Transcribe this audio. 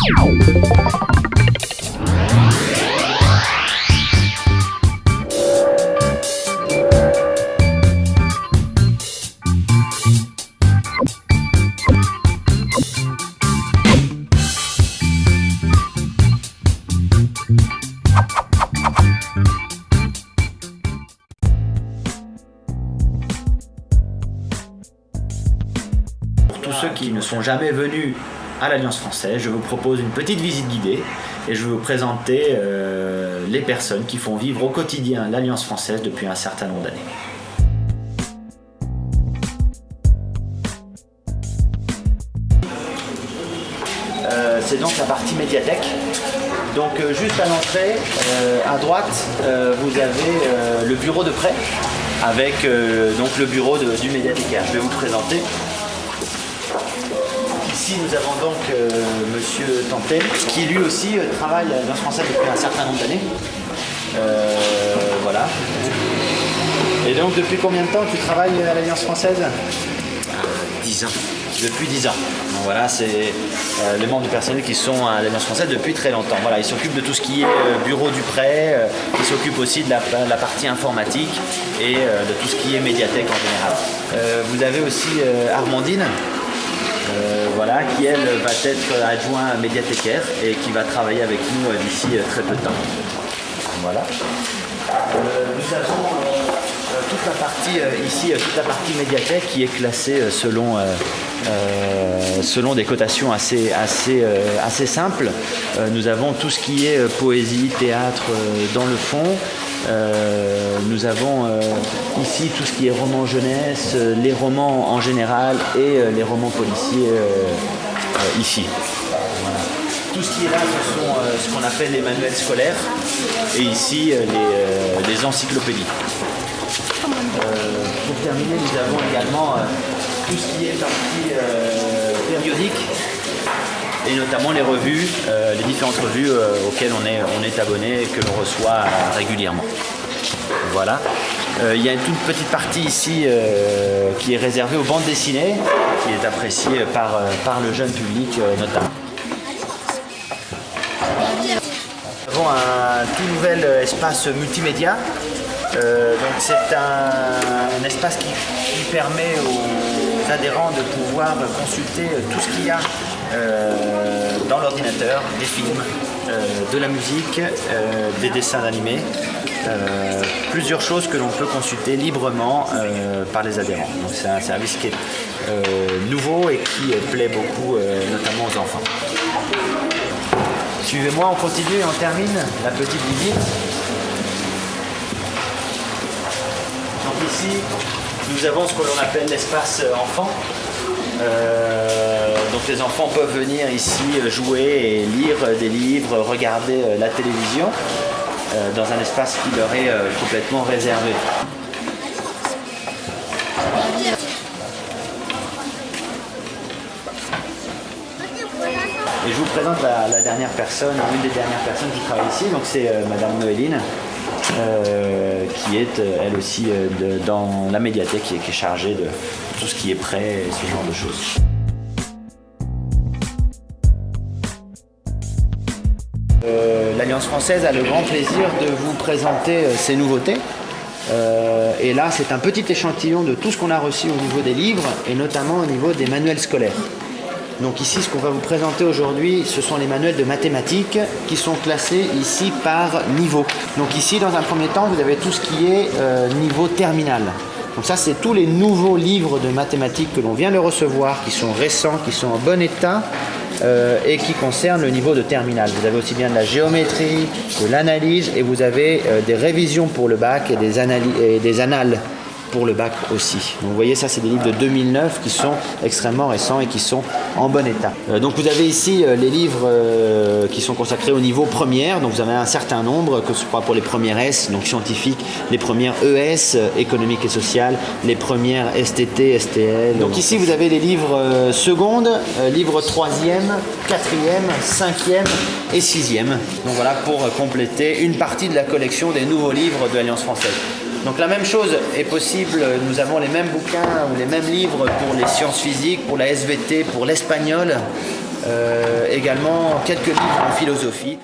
Pour tous ceux qui ne sont jamais venus à l'Alliance française, je vous propose une petite visite guidée et je vais vous présenter les personnes qui font vivre au quotidien l'Alliance française depuis un certain nombre d'années. C'est donc la partie médiathèque. Donc juste à l'entrée, à droite, vous avez le bureau de prêt avec donc le bureau du médiathécaire. Je vais vous présenter. Ici, nous avons donc Monsieur Tantel, qui lui aussi travaille à l'Alliance française depuis un certain nombre d'années. Voilà. Et donc, depuis combien de temps tu travailles à l'Alliance française? 10 ans. Depuis 10 ans. Donc voilà, c'est les membres du personnel qui sont à l'Alliance française depuis très longtemps. Voilà, ils s'occupent de tout ce qui est bureau du prêt, ils s'occupent aussi de la partie informatique et de tout ce qui est médiathèque en général. Vous avez aussi Armandine. Voilà, qui elle va être adjoint médiathécaire et qui va travailler avec nous d'ici très peu de temps. Voilà. Nous avons toute la partie ici, toute la partie médiathèque qui est classée selon des cotations assez simples. Nous avons tout ce qui est poésie, théâtre dans le fond. Nous avons ici tout ce qui est roman jeunesse, les romans en général et les romans policiers ici. Voilà. Tout ce qui est là, ce sont ce qu'on appelle les manuels scolaires et ici les encyclopédies. Pour terminer, nous avons également tout ce qui est partie périodique et notamment les revues, les différentes revues auxquelles on est abonné et que l'on reçoit régulièrement. Voilà. Il y a une toute petite partie ici qui est réservée aux bandes dessinées, qui est appréciée par le jeune public notamment. Nous avons un tout nouvel espace multimédia. Donc c'est un espace qui permet aux adhérents de pouvoir consulter tout ce qu'il y a dans l'ordinateur, des films, de la musique, des dessins animés, plusieurs choses que l'on peut consulter librement par les adhérents. Donc c'est un service qui est nouveau et qui plaît beaucoup, notamment aux enfants. Suivez-moi, on continue et on termine la petite visite. Donc ici, nous avons ce que l'on appelle l'espace enfant. Donc les enfants peuvent venir ici jouer et lire des livres, regarder la télévision dans un espace qui leur est complètement réservé. Et je vous présente la dernière personne, une des dernières personnes qui travaille ici, donc c'est Madame Noéline, qui est elle aussi dans la médiathèque, qui est chargée de tout ce qui est prêt et ce genre de choses. L'Alliance française a le grand plaisir de vous présenter ses nouveautés. Et là, c'est un petit échantillon de tout ce qu'on a reçu au niveau des livres et notamment au niveau des manuels scolaires. Donc ici, ce qu'on va vous présenter aujourd'hui, ce sont les manuels de mathématiques qui sont classés ici par niveau. Donc ici, dans un premier temps, vous avez tout ce qui est niveau terminal. Donc ça, c'est tous les nouveaux livres de mathématiques que l'on vient de recevoir, qui sont récents, qui sont en bon état et qui concernent le niveau de terminal. Vous avez aussi bien de la géométrie, de l'analyse et vous avez des révisions pour le bac et des annales pour le bac aussi. Donc vous voyez, ça c'est des livres de 2009 qui sont extrêmement récents et qui sont en bon état. Donc vous avez ici les livres qui sont consacrés au niveau première. Donc vous avez un certain nombre, que ce soit pour les premières S, donc scientifiques, les premières ES, économiques et sociales, les premières STT, STL. Donc ici vous avez les livres secondes, livres 3e, 4e, 5e et 6e. Donc voilà, pour compléter une partie de la collection des nouveaux livres de l'Alliance française. Donc la même chose est possible, nous avons les mêmes bouquins ou les mêmes livres pour les sciences physiques, pour la SVT, pour l'espagnol, également quelques livres en philosophie.